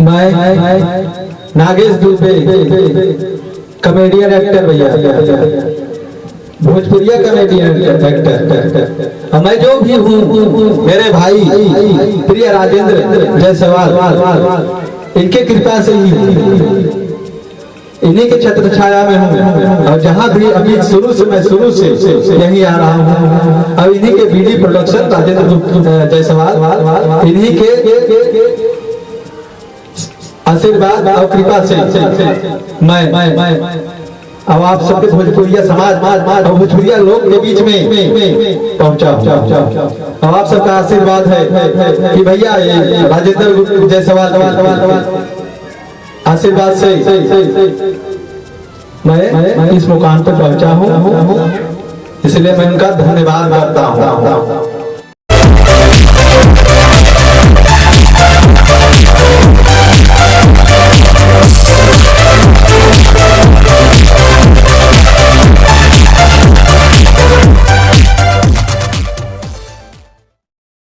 मैं Nagesh Dubey, comedian actor भैया, भोजपुरिया कॉमेडियन एक्टर। और मैं जो भी हूँ, मेरे भाई प्रिय राजेंद्र जायसवाल, इनके कृपा से ही इन्हीं के छत्र छाया में हूँ। और जहाँ भी अभी शुरू से यहीं आ रहा हूँ। अब इन्हीं के बीडी प्रोडक्शन राजेंद्र जायसवाल, इन्हीं के आशीर्वाद और कृपा से मैं अब आप सबके भोजपुरिया समाज और भोजपुरिया लोग के बीच में पहुंचा। अब आप सबका आशीर्वाद है कि भैया राजेंद्र जायसवाल आशीर्वाद से मैं इस मुकाम पर पहुंचा हूँ, इसलिए मैं उनका धन्यवाद करता हूँ।